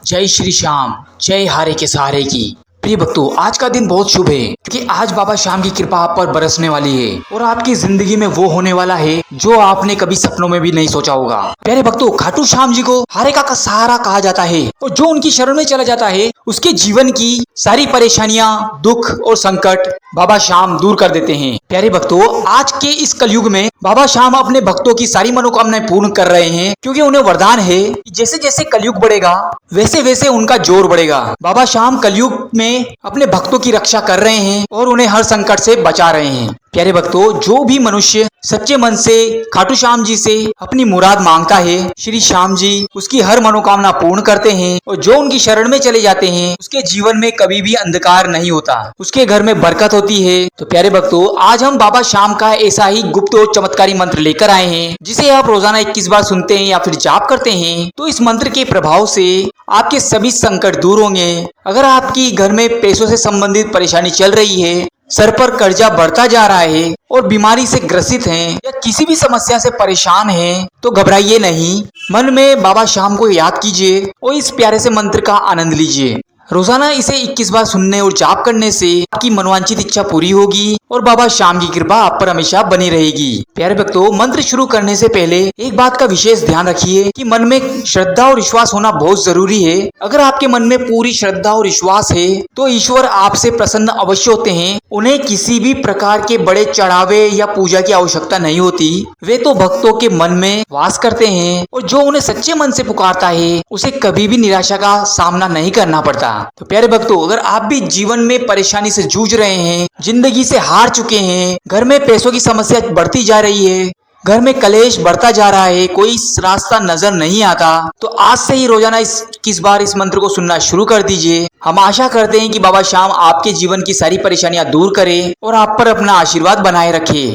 जय श्री श्याम, जय हारे के सहारे की। प्रिय भक्तों, आज का दिन बहुत शुभ है क्योंकि आज बाबा श्याम की कृपा आप पर बरसने वाली है और आपकी जिंदगी में वो होने वाला है जो आपने कभी सपनों में भी नहीं सोचा होगा। प्यारे भक्तों, खाटू श्याम जी को हारेका का सहारा कहा जाता है और जो उनकी शरण में चला जाता है उसके जीवन की सारी परेशानियां, दुख और संकट बाबा श्याम दूर कर देते हैं। प्यारे भक्तों, आज के इस कलयुग में बाबा श्याम अपने भक्तों की सारी मनोकामनाएं पूर्ण कर रहे हैं क्योंकि उन्हें वरदान है कि जैसे जैसे कलयुग बढ़ेगा वैसे वैसे उनका जोर बढ़ेगा। बाबा श्याम कलयुग में अपने भक्तों की रक्षा कर रहे हैं और उन्हें हर संकट से बचा रहे हैं। प्यारे भक्तों, जो भी मनुष्य सच्चे मन से खाटू श्याम जी से अपनी मुराद मांगता है, श्री श्याम जी उसकी हर मनोकामना पूर्ण करते हैं और जो उनकी शरण में चले जाते हैं उसके जीवन में कभी भी अंधकार नहीं होता, उसके घर में बरकत होती है। तो प्यारे भक्तों, आज हम बाबा श्याम का ऐसा ही गुप्त और चमत्कारी मंत्र लेकर आए हैं जिसे आप रोजाना 21 बार सुनते हैं या फिर जाप करते हैं तो इस मंत्र के प्रभाव से आपके सभी संकट दूर होंगे। अगर आपकी घर में पैसों से संबंधित परेशानी चल रही है, सर पर कर्जा बढ़ता जा रहा है और बीमारी से ग्रसित हैं या किसी भी समस्या से परेशान हैं तो घबराइए नहीं। मन में बाबा श्याम को याद कीजिए और इस प्यारे से मंत्र का आनंद लीजिए। रोजाना इसे 21 बार सुनने और जाप करने से आपकी मनोवांछित इच्छा पूरी होगी और बाबा श्याम की कृपा आप पर हमेशा बनी रहेगी। प्यारे भक्तों, मंत्र शुरू करने से पहले एक बात का विशेष ध्यान रखिए कि मन में श्रद्धा और विश्वास होना बहुत जरूरी है। अगर आपके मन में पूरी श्रद्धा और विश्वास है तो ईश्वर आपसे प्रसन्न अवश्य होते हैं। उन्हें किसी भी प्रकार के बड़े चढ़ावे या पूजा की आवश्यकता नहीं होती। वे तो भक्तों के मन में वास करते हैं और जो उन्हें सच्चे मन से पुकारता है उसे कभी भी निराशा का सामना नहीं करना पड़ता। तो प्यारे भक्तों, अगर आप भी जीवन में परेशानी से जूझ रहे हैं, जिंदगी से हार चुके हैं, घर में पैसों की समस्या बढ़ती जा रही है, घर में कलेश बढ़ता जा रहा है, कोई रास्ता नजर नहीं आता, तो आज से ही रोजाना 21 बार इस मंत्र को सुनना शुरू कर दीजिए। हम आशा करते हैं कि बाबा श्याम आपके जीवन की सारी परेशानियां दूर करे और आप पर अपना आशीर्वाद बनाए रखे।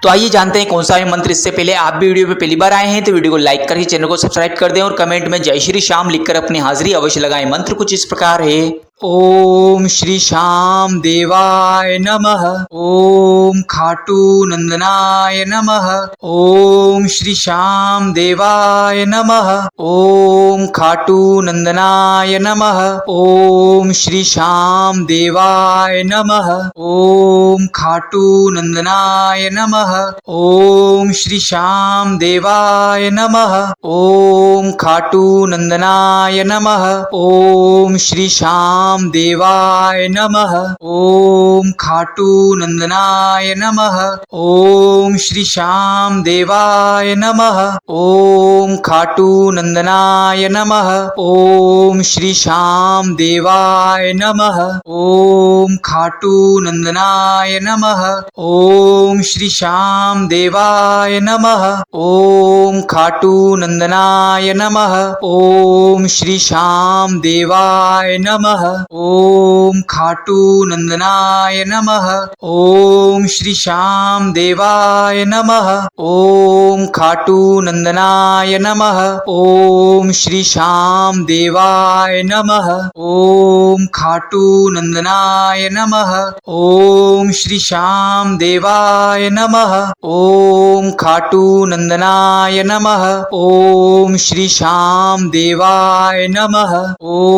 तो आइए जानते हैं कौन सा है मंत्र। इससे पहले आप भी वीडियो पे पहली बार आए हैं तो वीडियो को लाइक करके चैनल को सब्सक्राइब कर दें और कमेंट में जय श्री श्याम लिखकर अपनी हाजिरी अवश्य लगाएं। मंत्र कुछ इस प्रकार है। ओम श्री श्याम देवाय नमः। ओम खाटू नंदनाय नमः। ओम श्री श्याम देवाय नमः। ओम खाटू नंदनाय नमः। ओम श्री श्याम देवाय नमः। ओम खाटू नंदनाय नमः। ओम श्री श्याम देवाय नमः। ओम खाटू नंदनाय नमः। ओम श्री श्याम देवाय नमः। ओम खाटू नंदनाय नमः। ओम श्री श्याम देवाय नमः। ओम खाटू नंदनाय नमः। ओम श्री श्याम देवाय नमः। ओम खाटू नंदनाय नमः। ओम श्री श्याम देवाय नमः। ओम खाटू नंदनाय नमः। ओम श्री श्याम देवाय नमः। ओम खाटू नंदनाय नमः। ओम श्री श्याम देवाय नमः। ओम खाटू नंदनाय नमः। ओम श्री श्याम देवाय नमः। ओम खाटू नंदनाय नमः। ओम श्री श्याम देवाय नमः। ओम खाटू नंदनाय नमः। ओम श्री श्याम देवाय नमः।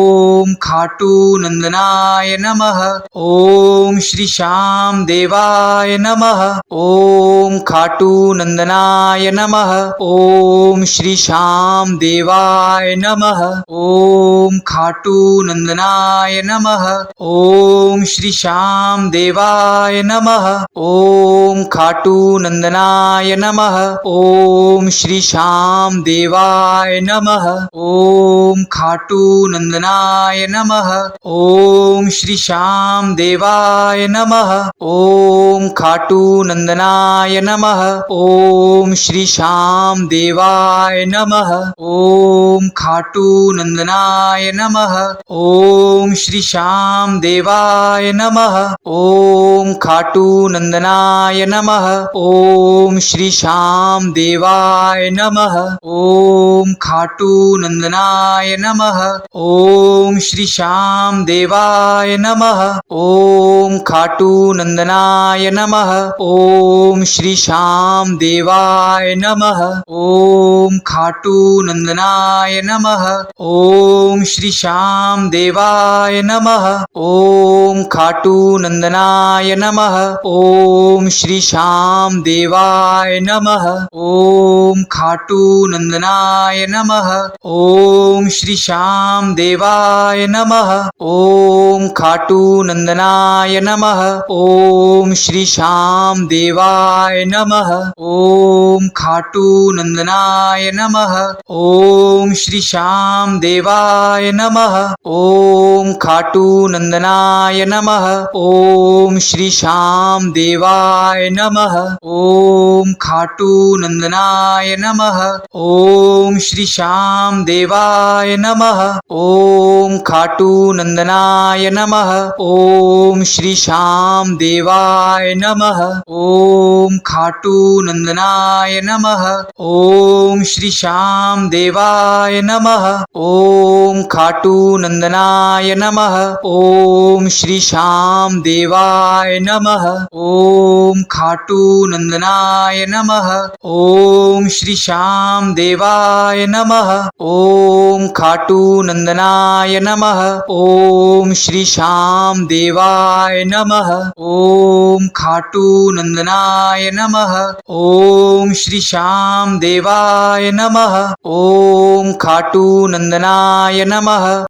ओम खाटू नंदनाय नमः। ओम श्री श्याम देवाय नमः। ओम खाटू नंदनाय नमः। ओम श्री श्याम देवाय नमः। ओम खाटू नंदनाय नमः। ओम श्री श्याम देवाय नमः। ओम खाटू नंदनाय नमः। ओम श्री श्याम देवाय नमः। ओम खाटू नंदनाय नमः। ओम श्री श्याम देवाय नमः। ओम खाटू नंदनाय नमः। ओम श्री श्याम देवाय नमः। ओम खाटू नंदनाय नमः। ओम श्री श्याम देवाय नमः। ओम खाटू नंदनाय नमः। ओम श्री श्याम देवाय नमः। ओम खाटू नंदनाय नमः। ओम श्री श्याम श्याम देवाय नमः। ओम खाटू नंदनाय नमः। ओम श्री श्याम देवाय नमः। ओम खाटू नंदनाय नमः। ओम श्री श्याम देवाय नमः। ओम खाटू नंदनाय नमः। ओम श्री श्याम देवाय नमः। ओम खाटू नंदनाय नमः। ओम श्री श्याम देवाय नमः। ओम खाटू नंदनाय नमः। ओम श्री श्याम देवाय नमः। ओम खाटू नंदनाय नमः। ओम श्री श्याम देवाय नमः। ओम खाटू नंदनाय नमः। ओम श्री श्याम देवाय नमः। ओम खाटू नंदनाय नमः। ओम श्री श्याम देवाय नमः। ओम खाटू नंदनाय नमः। ओम श्री श्याम देवाय नमः। ओम खाटू नंदनाय नमः। ओम श्री श्याम देवाय नमः। ओम खाटू नंदनाय नमः। ओम श्री श्याम देवाय नमः। ओम खाटू नंदनाय नमः। ओम श्री श्याम देवाय नमः। ओम खाटू नंदनाय नमः। ओम श्री श्याम देवाय नमः। ओम खाटू नंदनाय नमः। ओम श्री श्याम देवाय नमः। ओम खाटू नंदनाय नमः।